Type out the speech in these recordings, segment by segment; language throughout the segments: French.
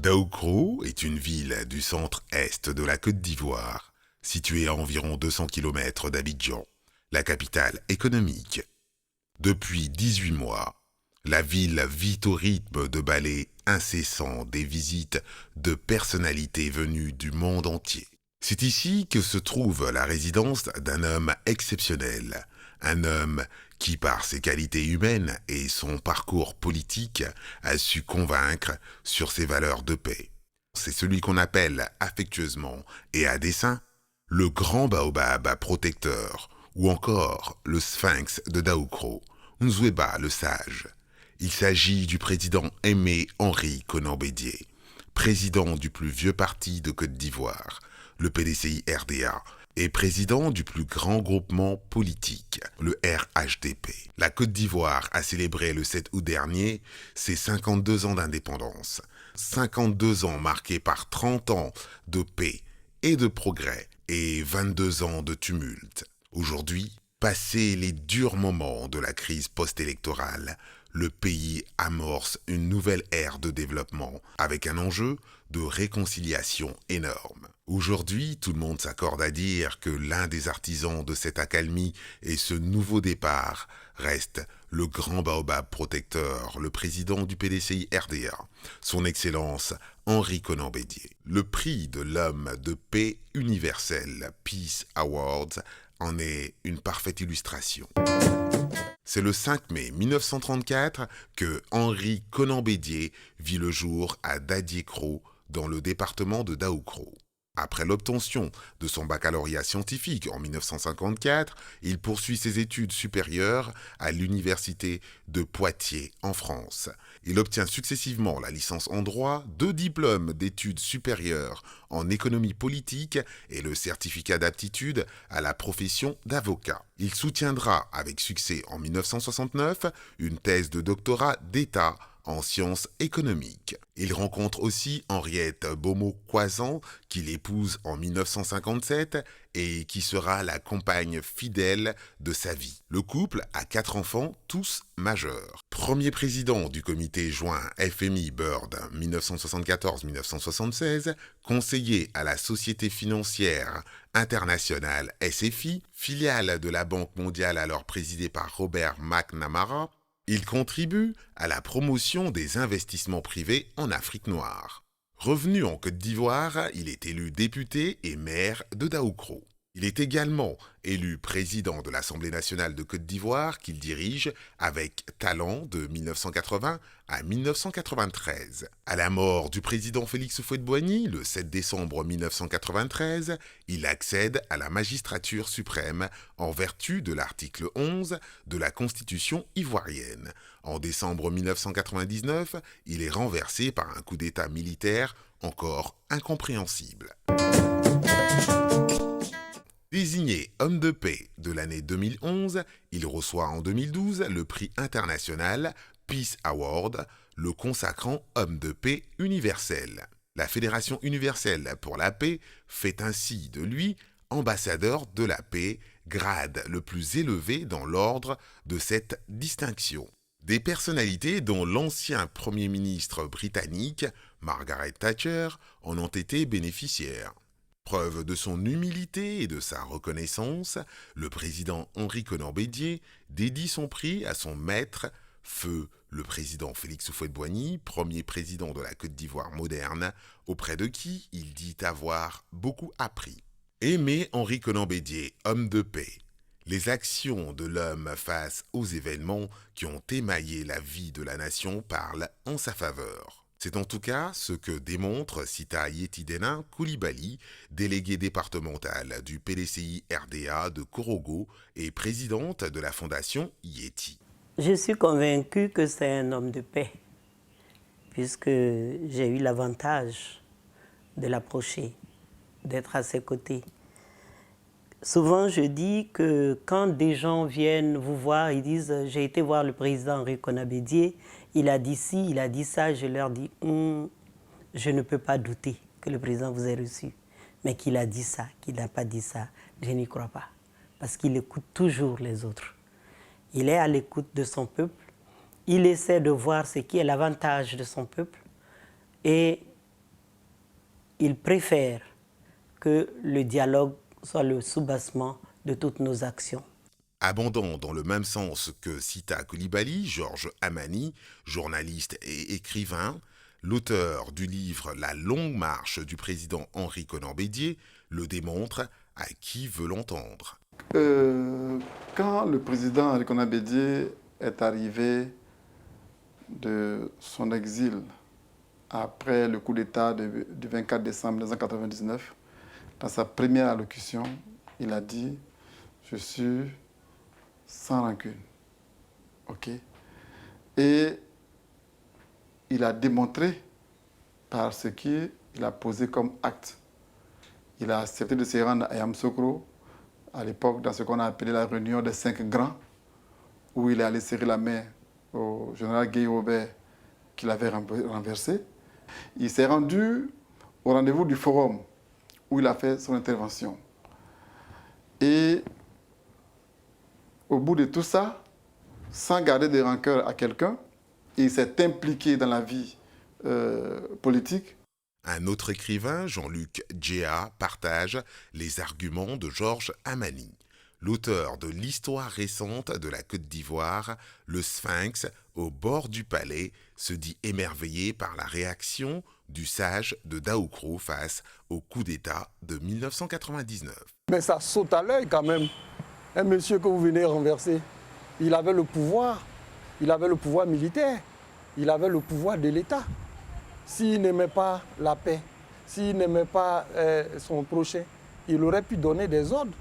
Daoukro est une ville du centre-est de la Côte d'Ivoire, située à environ 200 km d'Abidjan, la capitale économique. Depuis 18 mois, la ville vit au rythme de balais incessants des visites de personnalités venues du monde entier. C'est ici que se trouve la résidence d'un homme exceptionnel, un homme qui, par ses qualités humaines et son parcours politique, a su convaincre sur ses valeurs de paix. C'est celui qu'on appelle affectueusement et à dessein le grand baobab protecteur ou encore le sphinx de Daoukro, Nzoueba le sage. Il s'agit du président Aimé Henri Konan Bédié, président du plus vieux parti de Côte d'Ivoire, le PDCI-RDA, et président du plus grand groupement politique, le RHDP. La Côte d'Ivoire a célébré le 7 août dernier ses 52 ans d'indépendance. 52 ans marqués par 30 ans de paix et de progrès et 22 ans de tumulte. Aujourd'hui, passés les durs moments de la crise post-électorale, le pays amorce une nouvelle ère de développement avec un enjeu de réconciliation énorme. Aujourd'hui, tout le monde s'accorde à dire que l'un des artisans de cette accalmie et ce nouveau départ reste le grand baobab protecteur, le président du PDCI-RDA, son Excellence Henri Konan Bédié. Le prix de l'homme de paix universel, Peace Awards, en est une parfaite illustration. C'est le 5 mai 1934 que Henri Konan Bédié vit le jour à Dadiékro, dans le département de Daoukro. Après l'obtention de son baccalauréat scientifique en 1954, il poursuit ses études supérieures à l'université de Poitiers en France. Il obtient successivement la licence en droit, 2 diplômes d'études supérieures en économie politique et le certificat d'aptitude à la profession d'avocat. Il soutiendra avec succès en 1969 une thèse de doctorat d'État en sciences économiques. Il rencontre aussi Henriette Beaumont-Coisan, qu'il épouse en 1957 et qui sera la compagne fidèle de sa vie. Le couple a 4 enfants, tous majeurs. Premier président du comité joint FMI Bird 1974-1976, conseiller à la Société financière internationale SFI, filiale de la Banque mondiale alors présidée par Robert McNamara, il contribue à la promotion des investissements privés en Afrique noire. Revenu en Côte d'Ivoire, il est élu député et maire de Daoukro. Il est également élu président de l'Assemblée nationale de Côte d'Ivoire qu'il dirige avec talent de 1980 à 1993. À la mort du président Félix Houphouët-Boigny, le 7 décembre 1993, il accède à la magistrature suprême en vertu de l'article 11 de la Constitution ivoirienne. En décembre 1999, il est renversé par un coup d'État militaire encore incompréhensible. Désigné homme de paix de l'année 2011, il reçoit en 2012 le prix international Peace Award, le consacrant homme de paix universel. La Fédération universelle pour la paix fait ainsi de lui ambassadeur de la paix, grade le plus élevé dans l'ordre de cette distinction. Des personnalités dont l'ancien Premier ministre britannique, Margaret Thatcher, en ont été bénéficiaires. Preuve de son humilité et de sa reconnaissance, le président Henri Konan Bédié dédie son prix à son maître, feu le président Félix Houphouët-Boigny, premier président de la Côte d'Ivoire moderne, auprès de qui il dit avoir beaucoup appris. Aimé Henri Konan Bédié, homme de paix. Les actions de l'homme face aux événements qui ont émaillé la vie de la nation parlent en sa faveur. C'est en tout cas ce que démontre Sita Yetidena Koulibaly, déléguée départementale du PDCI-RDA de Korogo et présidente de la fondation Yeti. Je suis convaincue que c'est un homme de paix, puisque j'ai eu l'avantage de l'approcher, d'être à ses côtés. Souvent, je dis que quand des gens viennent vous voir, ils disent « j'ai été voir le président Henri Konan Bédié, il a dit ci, il a dit ça », je leur dis « je ne peux pas douter que le président vous ait reçu, mais qu'il a dit ça, qu'il n'a pas dit ça, je n'y crois pas, parce qu'il écoute toujours les autres. Il est à l'écoute de son peuple, il essaie de voir ce qui est l'avantage de son peuple et il préfère que le dialogue soit le soubassement de toutes nos actions. Abondant dans le même sens que Sita Coulibaly, Georges Hamani, journaliste et écrivain, l'auteur du livre « La longue marche du président Henri Konan Bédié » le démontre à qui veut l'entendre. Quand le président Henri Konan Bédié est arrivé de son exil après le coup d'État du 24 décembre 1999, dans sa première allocution, il a dit « Je suis sans rancune ». OK? Et il a démontré par ce qu'il a posé comme acte. Il a accepté de se rendre à Yamoussoukro, à l'époque dans ce qu'on a appelé la réunion des 5 grands, où il est allé serrer la main au général Guy Robert qu'il avait renversé. Il s'est rendu au rendez-vous du forum où il a fait son intervention. Et au bout de tout ça, sans garder de rancœur à quelqu'un, il s'est impliqué dans la vie politique. Un autre écrivain, Jean-Luc Djéa, partage les arguments de Georges Hamani, l'auteur de l'histoire récente de la Côte d'Ivoire. Le Sphinx, au bord du palais, se dit émerveillé par la réaction du sage de Daoukro face au coup d'État de 1999. Mais ça saute à l'œil quand même. Un monsieur que vous venez renverser, il avait le pouvoir militaire, il avait le pouvoir de l'État. S'il n'aimait pas la paix, s'il n'aimait pas son prochain, il aurait pu donner des ordres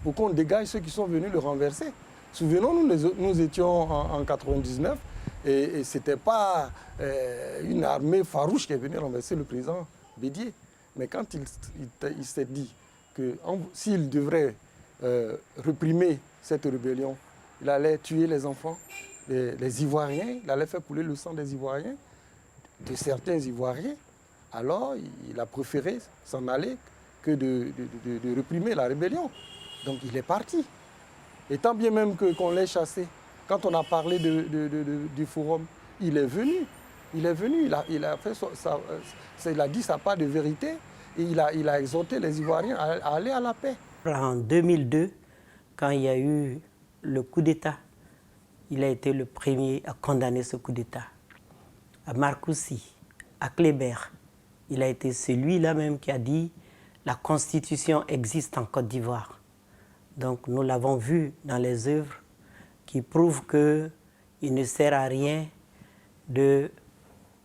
pour qu'on dégage ceux qui sont venus le renverser. Souvenons-nous, nous étions en 1999 et ce n'était pas une armée farouche qui est venue renverser le président Bédié. Mais quand il s'est dit que s'il devrait réprimer cette rébellion, il allait tuer les enfants, les Ivoiriens, il allait faire couler le sang des Ivoiriens, de certains Ivoiriens, alors il a préféré s'en aller que de réprimer la rébellion. Donc il est parti. Et tant bien même qu'on l'ait chassé, quand on a parlé du forum, il est venu. Il a dit sa part de vérité et il a exhorté les Ivoiriens à aller à la paix. En 2002, quand il y a eu le coup d'État, il a été le premier à condamner ce coup d'État. À Marcoussis, à Kléber, il a été celui-là même qui a dit « la Constitution existe en Côte d'Ivoire ». Donc nous l'avons vu dans les œuvres qui prouvent qu'il ne sert à rien de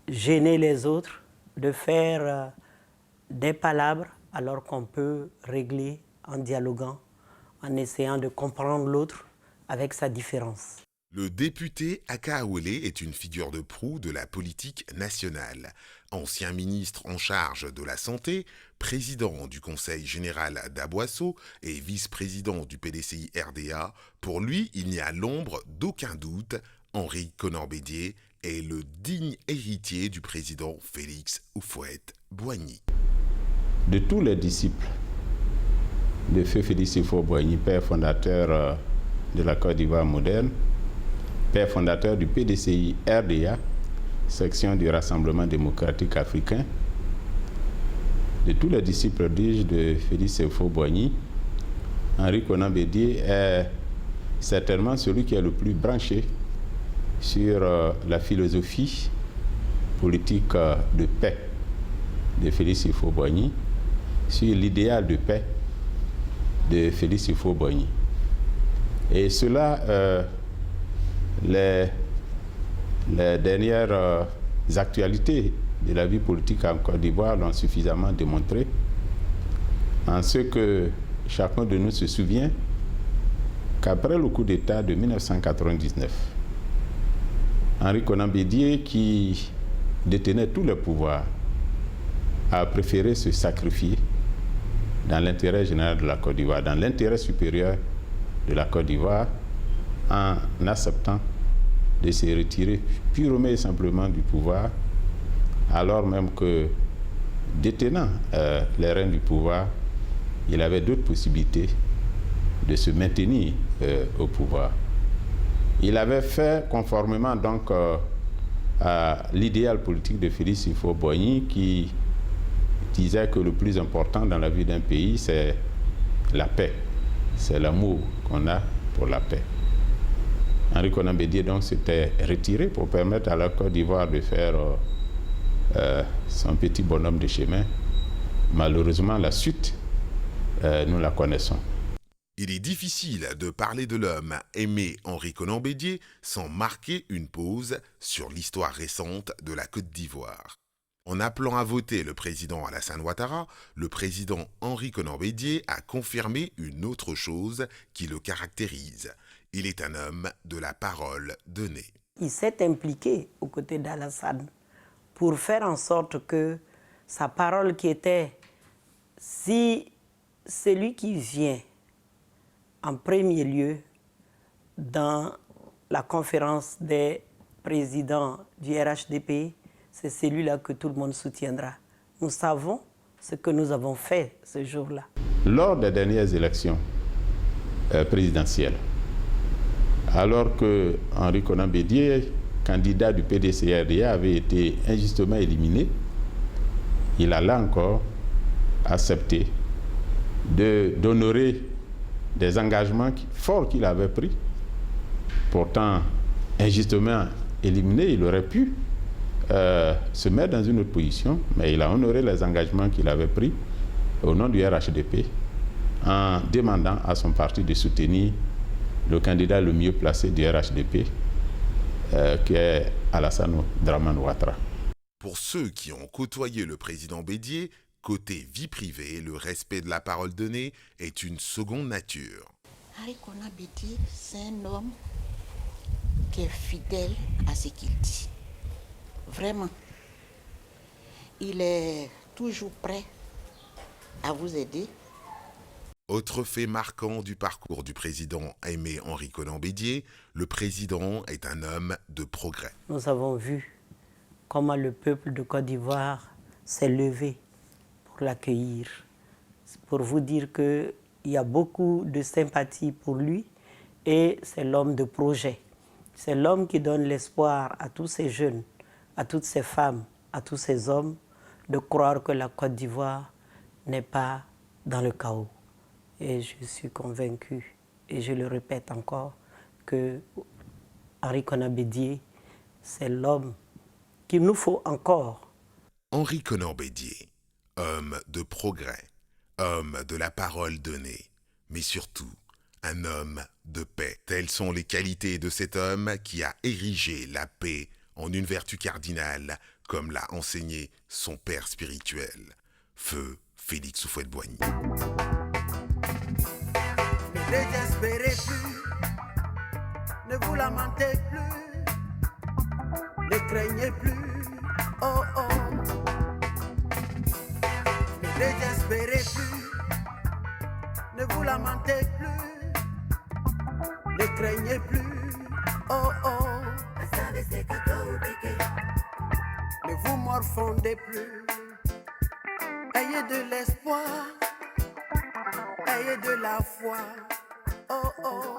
gêner les autres, de faire des palabres alors qu'on peut régler en dialoguant, en essayant de comprendre l'autre avec sa différence. Le député Aka Awele est une figure de proue de la politique nationale. Ancien ministre en charge de la Santé, président du Conseil général d'Aboisseau et vice-président du PDCI RDA, pour lui, il n'y a l'ombre d'aucun doute, Henri Konan Bédié est le digne héritier du président Félix Houphouët-Boigny. De tous les disciples de feu Félix Houphouët-Boigny, père fondateur de la Côte d'Ivoire moderne, père fondateur du PDCI RDA, section du Rassemblement démocratique africain. De tous les disciples, dis-je, de Félix Houphouët-Boigny, Henri Konan Bédié est certainement celui qui est le plus branché sur la philosophie politique de paix de Félix Houphouët-Boigny, sur l'idéal de paix de Félix Houphouët-Boigny. Et cela, les dernières actualités de la vie politique en Côte d'Ivoire l'ont suffisamment démontré, en ce que chacun de nous se souvient qu'après le coup d'État de 1999, Henri Konan Bédié, qui détenait tous les pouvoirs, a préféré se sacrifier dans l'intérêt général de la Côte d'Ivoire, dans l'intérêt supérieur de la Côte d'Ivoire, en acceptant de se retirer purement et simplement du pouvoir, alors même que, détenant les rênes du pouvoir, il avait d'autres possibilités de se maintenir au pouvoir. Il avait fait conformément donc à l'idéal politique de Félix Houphouët-Boigny qui disait que le plus important dans la vie d'un pays, c'est la paix. C'est l'amour qu'on a pour la paix. Henri Konan Bédié donc s'était retiré pour permettre à la Côte d'Ivoire de faire son petit bonhomme de chemin. Malheureusement, la suite, nous la connaissons. Il est difficile de parler de l'homme Aimé Henri Konan Bédié sans marquer une pause sur l'histoire récente de la Côte d'Ivoire. En appelant à voter le président Alassane Ouattara, le président Henri Konan Bédié a confirmé une autre chose qui le caractérise. Il est un homme de la parole donnée. Il s'est impliqué aux côtés d'Alassane pour faire en sorte que sa parole qui était « si celui qui vient en premier lieu dans la conférence des présidents du RHDP, c'est celui-là que tout le monde soutiendra. » Nous savons ce que nous avons fait ce jour-là. Lors des dernières élections présidentielles, alors que Henri Konan Bédié, candidat du PDCRDA, avait été injustement éliminé, il a là encore accepté d'honorer des engagements forts qu'il avait pris. Pourtant, injustement éliminé, il aurait pu se mettre dans une autre position, mais il a honoré les engagements qu'il avait pris au nom du RHDP en demandant à son parti de soutenir le candidat le mieux placé du RHDP, qui est Alassane Dramane Ouattara. Pour ceux qui ont côtoyé le président Bédié, côté vie privée, le respect de la parole donnée est une seconde nature. Henri Konan Bédié, c'est un homme qui est fidèle à ce qu'il dit. Vraiment. Il est toujours prêt à vous aider. Autre fait marquant du parcours du président Aimé Henri Konan Bédié, le président est un homme de progrès. Nous avons vu comment le peuple de Côte d'Ivoire s'est levé pour l'accueillir. C'est pour vous dire qu'il y a beaucoup de sympathie pour lui et c'est l'homme de projet. C'est l'homme qui donne l'espoir à tous ces jeunes, à toutes ces femmes, à tous ces hommes de croire que la Côte d'Ivoire n'est pas dans le chaos. Et je suis convaincu, et je le répète encore, que Henri Konan Bédié, c'est l'homme qu'il nous faut encore. Henri Konan Bédié, homme de progrès, homme de la parole donnée, mais surtout un homme de paix. Telles sont les qualités de cet homme qui a érigé la paix en une vertu cardinale, comme l'a enseigné son père spirituel, Feu Félix Houphouët-Boigny. Ne désespérez plus, ne vous lamentez plus, ne craignez plus, oh oh. Ne désespérez plus, ne vous lamentez plus, ne craignez plus, oh oh. Ne vous morfondez plus, ayez de l'espoir, ayez de la foi, oh oh.